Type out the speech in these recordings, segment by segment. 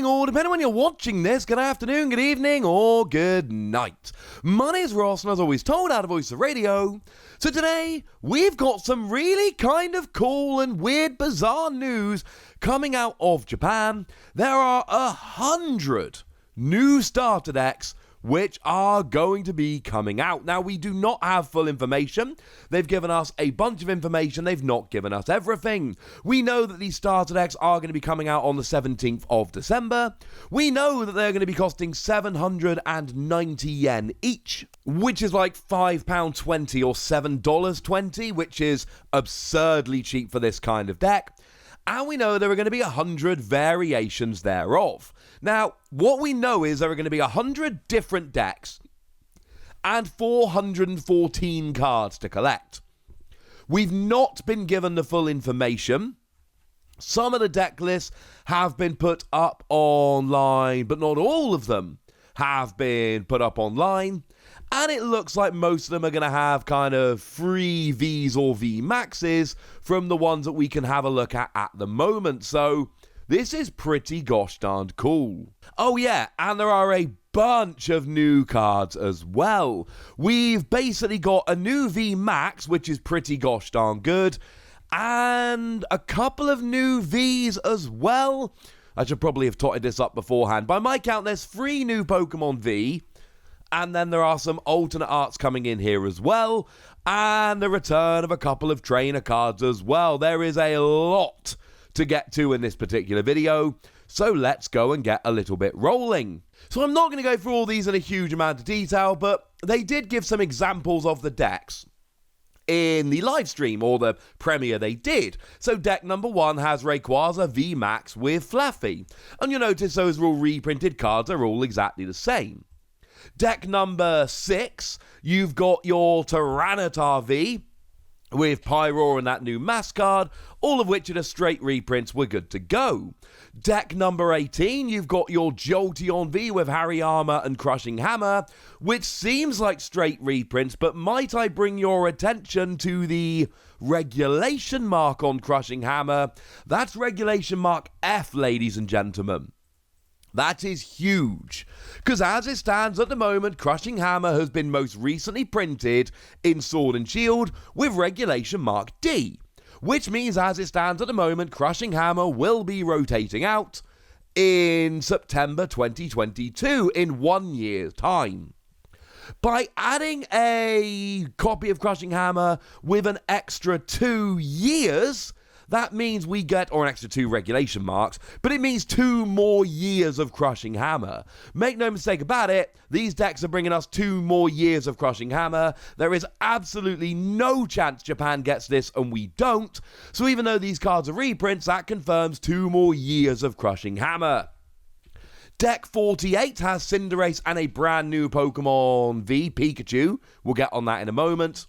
morning, or depending on when you're watching this, good afternoon, good evening, or good night. My name's Ross, and as always told, out of Voice of Radio. So today, we've got some really kind of cool and weird, bizarre news coming out of Japan. There are 100 new starter decks which are going to be coming out. Now, we do not have full information. They've given us a bunch of information. They've not given us everything. We know that these starter decks are going to be coming out on the 17th of December. We know that they're going to be costing 790 yen each, which is like £5.20 or $7.20, which is absurdly cheap for this kind of deck. And we know there are going to be 100 variations thereof. Now, what we know is there are going to be 100 different decks and 414 cards to collect. We've not been given the full information. Some of the deck lists have been put up online, but not all of them have been put up online. And it looks like most of them are going to have kind of free Vs or V-maxes from the ones that we can have a look at the moment. So this is pretty gosh darned cool. Oh yeah, and there are a bunch of new cards as well. We've basically got a new V-max, which is pretty gosh darn good, and a couple of new Vs as well. I should probably have totted this up beforehand. By my count, there's 3 new Pokemon V. And then there are some alternate arts coming in here as well. And the return of a couple of trainer cards as well. There is a lot to get to in this particular video. So let's go and get a little bit rolling. So I'm not going to go through all these in a huge amount of detail, but they did give some examples of the decks in the live stream, or the premiere they did. So deck number 1 has Rayquaza V-max with Fluffy. And you'll notice those are all reprinted cards, are all exactly the same. Deck number 6, you've got your Tyranitar V with Pyroar and that new mask card, all of which are the straight reprints. We're good to go. Deck number 18, you've got your Jolteon V with Hariyama and Crushing Hammer, which seems like straight reprints, but might I bring your attention to the regulation mark on Crushing Hammer? That's regulation mark F, ladies and gentlemen. That is huge, because as it stands at the moment, Crushing Hammer has been most recently printed in Sword and Shield with regulation mark D, which means as it stands at the moment, Crushing Hammer will be rotating out in September 2022, in 1 year's time. By adding a copy of Crushing Hammer with an extra 2 years, that means we get, or an extra 2 regulation marks, but it means 2 more years of Crushing Hammer. Make no mistake about it, these decks are bringing us 2 more years of Crushing Hammer. There is absolutely no chance Japan gets this and we don't. So even though these cards are reprints, that confirms 2 more years of Crushing Hammer. Deck 48 has Cinderace and a brand new Pokemon V, Pikachu. We'll get on that in a moment.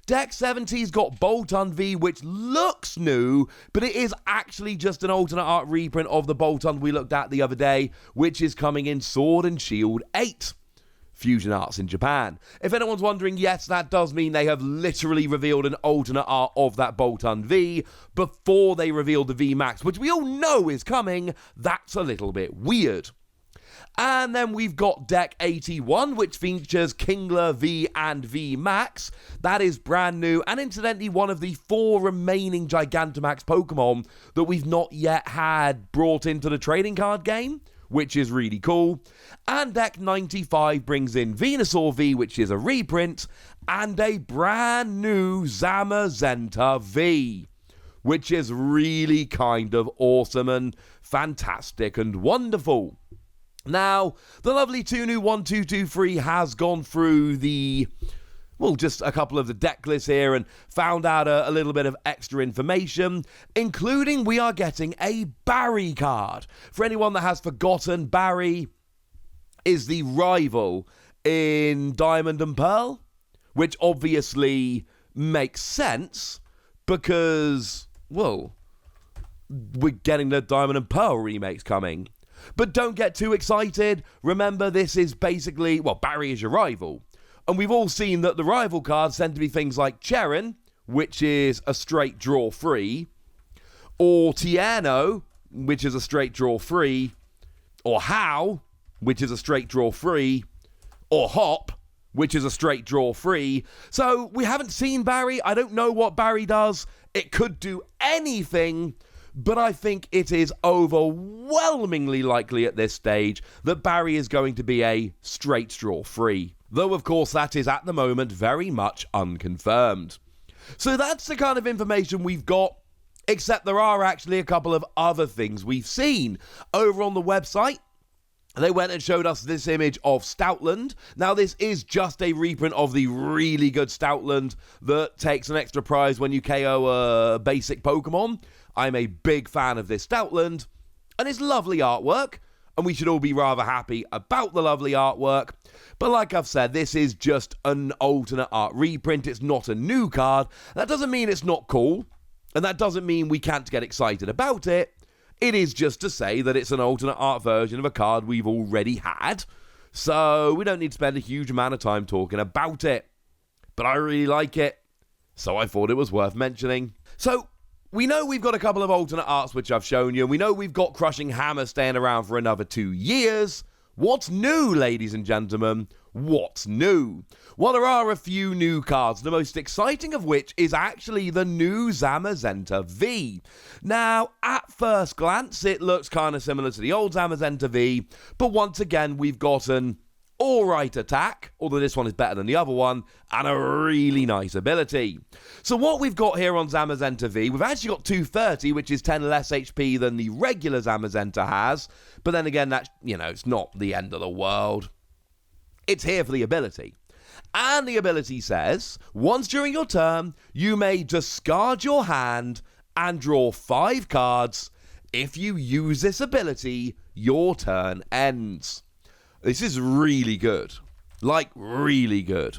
Deck 70's got Boltund V, which looks new, but it is actually just an alternate art reprint of the Boltund we looked at the other day, which is coming in Sword and Shield 8. Fusion Arts in Japan. If anyone's wondering, yes, that does mean they have literally revealed an alternate art of that Boltund V before they revealed the V-max, which we all know is coming. That's a little bit weird. And then we've got Deck 81, which features Kingler V and V-max. That is brand new, and incidentally, one of the 4 remaining Gigantamax Pokemon that we've not yet had brought into the trading card game, which is really cool. And Deck 95 brings in Venusaur V, which is a reprint, and a brand new Zamazenta V, which is really kind of awesome and fantastic and wonderful. Now, the lovely 2 new 1223 has gone through just a couple of the deck lists here and found out a little bit of extra information, including we are getting a Barry card. For anyone that has forgotten, Barry is the rival in Diamond and Pearl, which obviously makes sense because, well, we're getting the Diamond and Pearl remakes coming. But don't get too excited. Remember, this is basically, Barry is your rival. And we've all seen that the rival cards tend to be things like Cherin, which is a straight draw free, or Tiano, which is a straight draw free, or How, which is a straight draw free, or Hop, which is a straight draw free. So we haven't seen Barry. I don't know what Barry does. It could do anything, but I think it is overwhelmingly likely at this stage that Barry is going to be a straight draw free. Though, of course, that is at the moment very much unconfirmed. So that's the kind of information we've got, except there are actually a couple of other things we've seen. Over on the website, they went and showed us this image of Stoutland. Now, this is just a reprint of the really good Stoutland that takes an extra prize when you KO a basic Pokemon. I'm a big fan of this Stoutland, and it's lovely artwork, and we should all be rather happy about the lovely artwork. But like I've said, this is just an alternate art reprint. It's not a new card. That doesn't mean it's not cool, and that doesn't mean we can't get excited about it. It is just to say that it's an alternate art version of a card we've already had, so we don't need to spend a huge amount of time talking about it. But I really like it, so I thought it was worth mentioning. So, we know we've got a couple of alternate arts which I've shown you, and we know we've got Crushing Hammer staying around for another 2 years. What's new, ladies and gentlemen? What's new? Well, there are a few new cards, the most exciting of which is actually the new Zamazenta V. Now, at first glance, it looks kind of similar to the old Zamazenta V, but once again, we've got an alright attack, although this one is better than the other one, and a really nice ability. So what we've got here on Zamazenta V, we've actually got 230, which is 10 less HP than the regular Zamazenta has, but then again, that's, it's not the end of the world. It's here for the ability. And the ability says, once during your turn, you may discard your hand and draw 5 cards. If you use this ability, your turn ends. This is really good. Like, really good.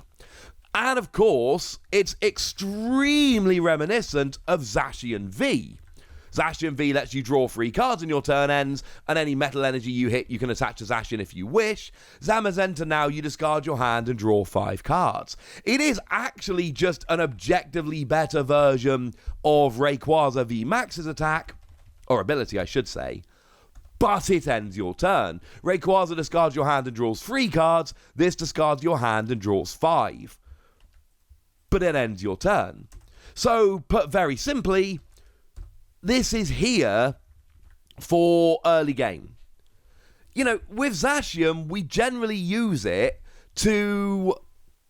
And of course, it's extremely reminiscent of Zacian V. Zacian V lets you draw 3 cards and your turn ends, and any metal energy you hit you can attach to Zacian if you wish. Zamazenta now, you discard your hand and draw 5 cards. It is actually just an objectively better version of Rayquaza V-max's attack, or ability I should say, but it ends your turn. Rayquaza discards your hand and draws 3 cards, this discards your hand and draws 5. But it ends your turn. So, put very simply, this is here for early game. With Zacian, we generally use it to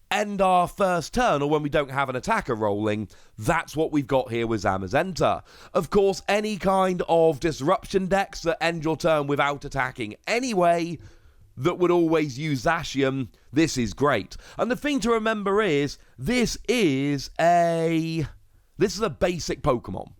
end our first turn, or when we don't have an attacker rolling. That's what we've got here with Zamazenta. Of course, any kind of disruption decks that end your turn without attacking anyway, that would always use Zacian, this is great. And the thing to remember is, this is a basic Pokemon.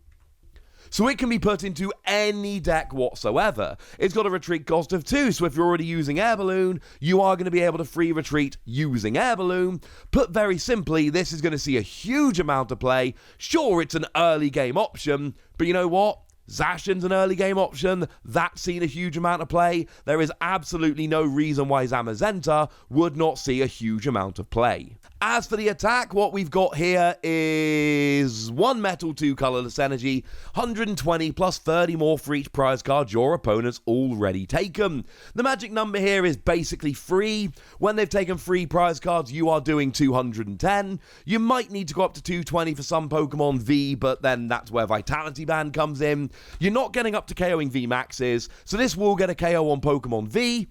So it can be put into any deck whatsoever. It's got a retreat cost of 2, so if you're already using Air Balloon, you are going to be able to free retreat using Air Balloon. Put very simply, this is going to see a huge amount of play. Sure, it's an early game option, but you know what? Zacian's an early game option. That's seen a huge amount of play. There is absolutely no reason why Zamazenta would not see a huge amount of play. As for the attack, what we've got here is 1 metal, 2 colorless energy, 120 plus 30 more for each prize card your opponent's already taken. The magic number here is basically 3. When they've taken 3 prize cards, you are doing 210. You might need to go up to 220 for some Pokemon V, but then that's where Vitality Band comes in. You're not getting up to KOing V-maxes, so this will get a KO on Pokemon V,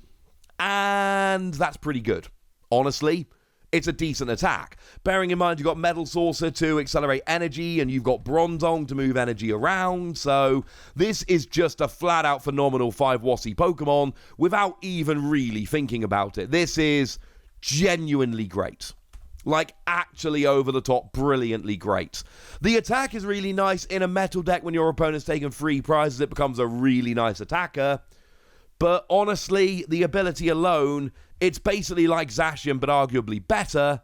and that's pretty good. Honestly, it's a decent attack. Bearing in mind you've got Metal Saucer to accelerate energy, and you've got Bronzong to move energy around, so this is just a flat-out phenomenal 5 Wassy Pokemon without even really thinking about it. This is genuinely great. Like, actually over the top, brilliantly great. The attack is really nice. In a metal deck, when your opponent's taken 3 prizes, it becomes a really nice attacker. But honestly, the ability alone, it's basically like Zacian, but arguably better.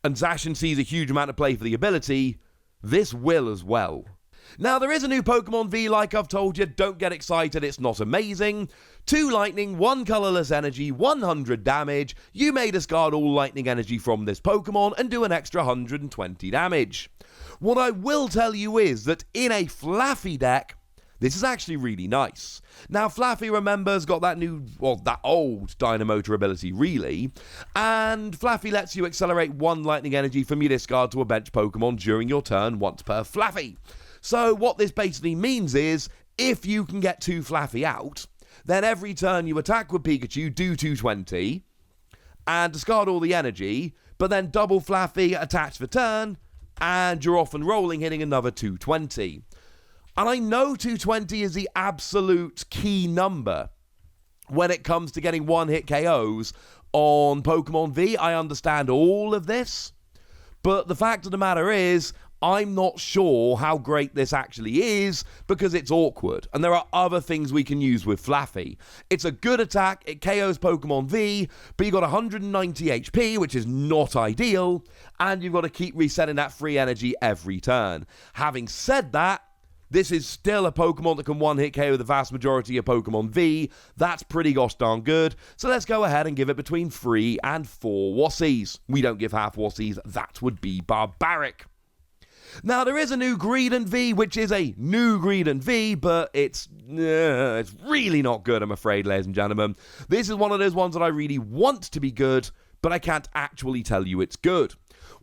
And Zacian sees a huge amount of play for the ability. This will as well. Now, there is a new Pokemon V, like I've told you. Don't get excited, it's not amazing. 2 lightning, 1 colorless energy, 100 damage. You may discard all lightning energy from this Pokemon and do an extra 120 damage. What I will tell you is that in a Flaffy deck, This is actually really nice. Now, Flaffy, remember, has got that old Dynamotor ability, really. And Flaffy lets you accelerate 1 lightning energy from your discard to a bench Pokemon during your turn once per Flaffy. So what this basically means is, if you can get 2 Flaffy out, then every turn you attack with Pikachu, do 220, and discard all the energy, but then double Flaffy, attach the turn, and you're off and rolling, hitting another 220. And I know 220 is the absolute key number when it comes to getting one-hit KOs on Pokemon V. I understand all of this, but the fact of the matter is, I'm not sure how great this actually is because it's awkward, and there are other things we can use with Flaffy. It's a good attack, it KOs Pokemon V, but you got 190 HP, which is not ideal, and you've got to keep resetting that free energy every turn. Having said that, this is still a Pokemon that can one-hit KO the vast majority of Pokemon V. That's pretty gosh darn good. So let's go ahead and give it between 3 and 4 Wassies. We don't give half Wassies. That would be barbaric. Now, there is a new Greedent V, which is a new Greedent V, but it's really not good, I'm afraid, ladies and gentlemen. This is one of those ones that I really want to be good, but I can't actually tell you it's good.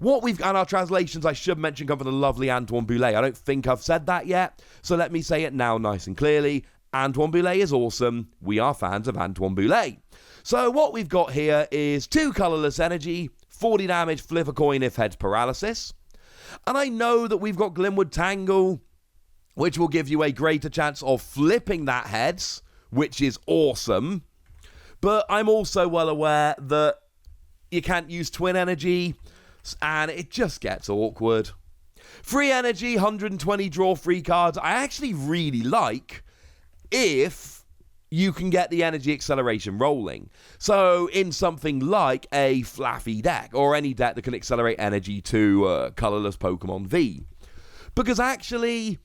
And our translations, I should mention, come from the lovely Antoine Boulet. I don't think I've said that yet, so let me say it now nice and clearly. Antoine Boulet is awesome. We are fans of Antoine Boulet. So what we've got here is 2 colorless energy, 40 damage, flip a coin if heads paralysis. And I know that we've got Glimwood Tangle, which will give you a greater chance of flipping that heads, which is awesome. But I'm also well aware that you can't use Twin Energy, and it just gets awkward. Free energy, 120 draw free cards. I actually really like if you can get the energy acceleration rolling. So in something like a Flaffy deck, or any deck that can accelerate energy to colorless Pokemon V. Because actually,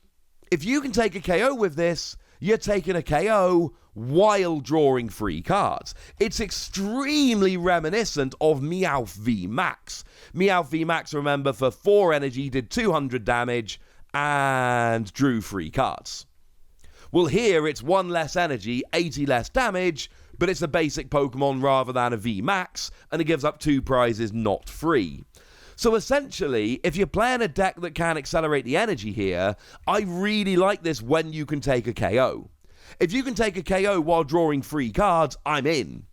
if you can take a KO with this, you're taking a KO while drawing free cards. It's extremely reminiscent of Meowth V-max. Meowth V-max, remember, for 4 energy did 200 damage and drew free cards. Well, here it's 1 less energy, 80 less damage, but it's a basic Pokemon rather than a V-max, and it gives up 2 prizes not free. So essentially, if you're playing a deck that can accelerate the energy here, I really like this when you can take a KO. If you can take a KO while drawing free cards, I'm in.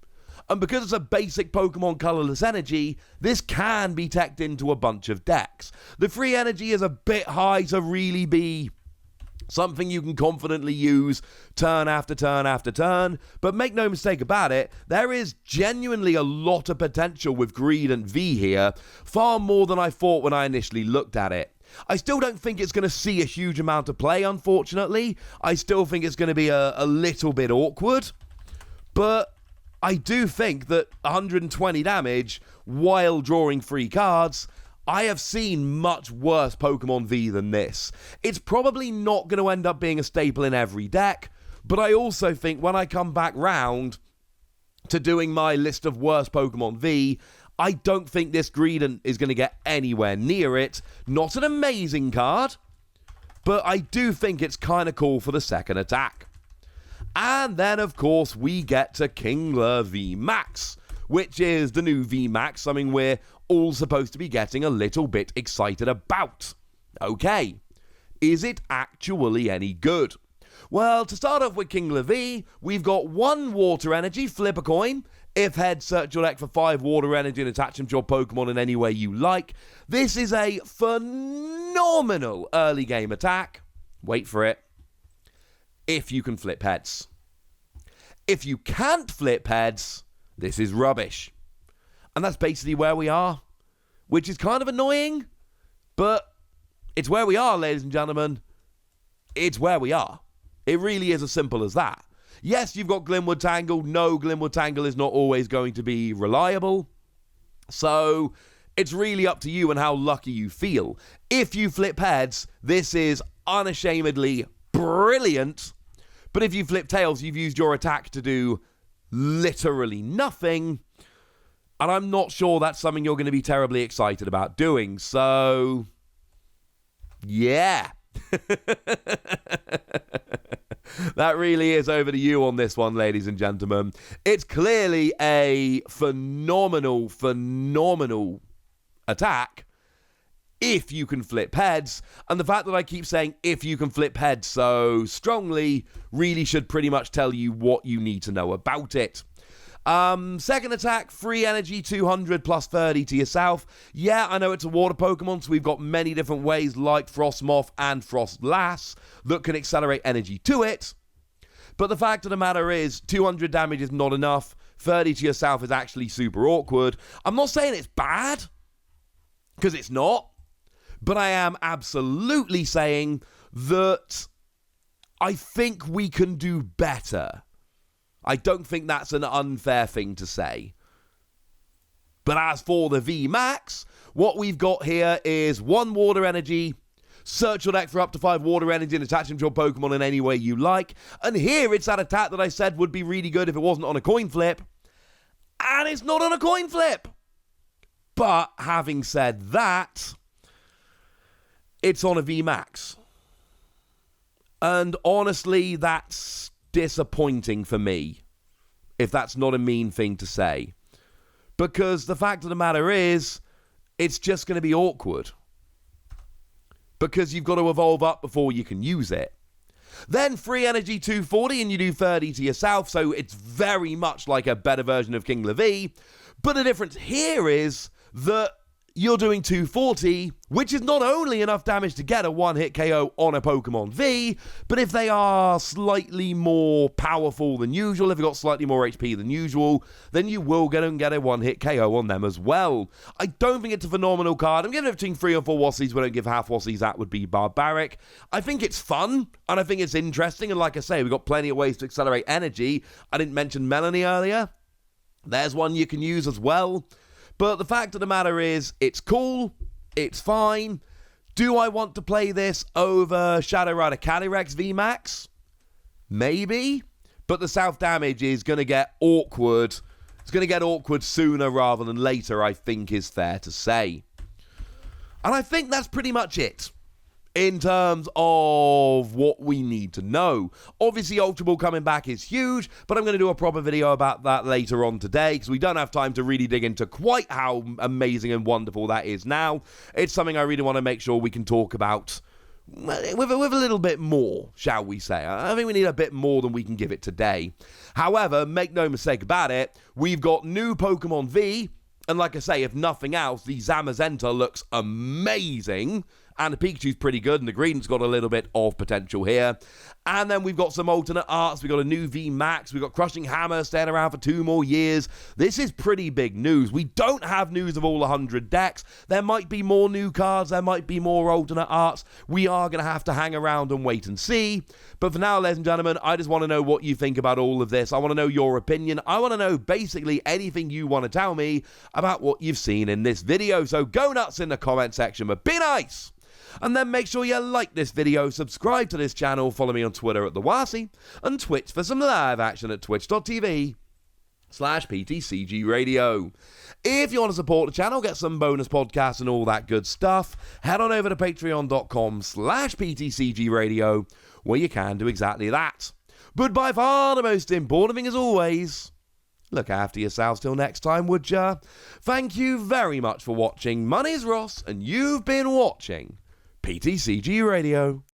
And because it's a basic Pokemon colorless energy, this can be teched into a bunch of decks. The free energy is a bit high to really be something you can confidently use turn after turn after turn, but make no mistake about it, there is genuinely a lot of potential with Greedent V here, far more than I thought when I initially looked at it. I still don't think it's going to see a huge amount of play, unfortunately. I still think it's going to be a little bit awkward, but I do think that 120 damage while drawing free cards, I have seen much worse Pokemon V than this. It's probably not going to end up being a staple in every deck, but I also think when I come back round to doing my list of worst Pokemon V, I don't think this Greedent is going to get anywhere near it. Not an amazing card, but I do think it's kind of cool for the second attack. And then, of course, we get to Kingler V-max, which is the new V-max, something we're all supposed to be getting a little bit excited about. Okay, is it actually any good? Well, to start off with Kingler V, we've got 1 water energy, flip a coin. If heads, search your deck for 5 water energy and attach them to your Pokemon in any way you like. This is a phenomenal early game attack. Wait for it. If you can flip heads. If you can't flip heads, this is rubbish. And that's basically where we are, which is kind of annoying, but it's where we are, ladies and gentlemen. It's where we are. It really is as simple as that. Yes, you've got Glimwood Tangle. No, Glimwood Tangle is not always going to be reliable. So it's really up to you and how lucky you feel. If you flip heads, this is unashamedly brilliant. But if you flip tails, you've used your attack to do literally nothing. And I'm not sure that's something you're going to be terribly excited about doing. So, yeah. That really is over to you on this one, ladies and gentlemen. It's clearly a phenomenal attack if you can flip heads. And the fact that I keep saying if you can flip heads so strongly really should pretty much tell you what you need to know about it. Second attack, free energy, 200 plus 30 to yourself. Yeah, I know it's a water Pokemon, so we've got many different ways like Frostmoth and Frostlass that can accelerate energy to it. But the fact of the matter is, 200 damage is not enough. 30 to yourself is actually super awkward. I'm not saying it's bad, because it's not. But I am absolutely saying that I think we can do better. I don't think that's an unfair thing to say. But as for the V-max, what we've got here is 1 water energy. Search your deck for up to 5 water energy and attach them to your Pokemon in any way you like. And here it's that attack that I said would be really good if it wasn't on a coin flip. And it's not on a coin flip. But having said that, it's on a V-max. And honestly, that's disappointing for me, if that's not a mean thing to say. Because the fact of the matter is, it's just going to be awkward. Because you've got to evolve up before you can use it. Then free energy 240 and you do 30 to yourself, so it's very much like a better version of Kingler V. But the difference here is that you're doing 240, which is not only enough damage to get a one-hit KO on a Pokemon V, but if they are slightly more powerful than usual, if they've got slightly more HP than usual, then you will get a one-hit KO on them as well. I don't think it's a phenomenal card. I'm giving it between 3 or 4 Wassies. We don't give half Wassies. That would be barbaric. I think it's fun, and I think it's interesting, and like I say, we've got plenty of ways to accelerate energy. I didn't mention Melanie earlier. There's one you can use as well. But the fact of the matter is, it's cool, it's fine. Do I want to play this over Shadow Rider Calyrex V-max? Maybe. But the self-damage is going to get awkward. It's going to get awkward sooner rather than later, I think is fair to say. And I think that's pretty much it in terms of what we need to know. Obviously, Ultra Ball coming back is huge, but I'm going to do a proper video about that later on today because we don't have time to really dig into quite how amazing and wonderful that is now. It's something I really want to make sure we can talk about with a little bit more, shall we say. I think we need a bit more than we can give it today. However, make no mistake about it, we've got new Pokemon V, and like I say, if nothing else, the Zamazenta looks amazing. And the Pikachu's pretty good, and the Greedent's got a little bit of potential here. And then we've got some alternate arts. We've got a new V-max. We've got Crushing Hammer staying around for 2 more years. This is pretty big news. We don't have news of all 100 decks. There might be more new cards. There might be more alternate arts. We are going to have to hang around and wait and see. But for now, ladies and gentlemen, I just want to know what you think about all of this. I want to know your opinion. I want to know basically anything you want to tell me about what you've seen in this video. So go nuts in the comment section, but be nice! And then make sure you like this video, subscribe to this channel, follow me on Twitter at TheWasi, and Twitch for some live action at twitch.tv/PTCG Radio. If you want to support the channel, get some bonus podcasts and all that good stuff, head on over to patreon.com/PTCG Radio, where you can do exactly that. But by far the most important thing as always, look after yourselves till next time, would ya? Thank you very much for watching. My name's Ross, and you've been watching PTCG Radio.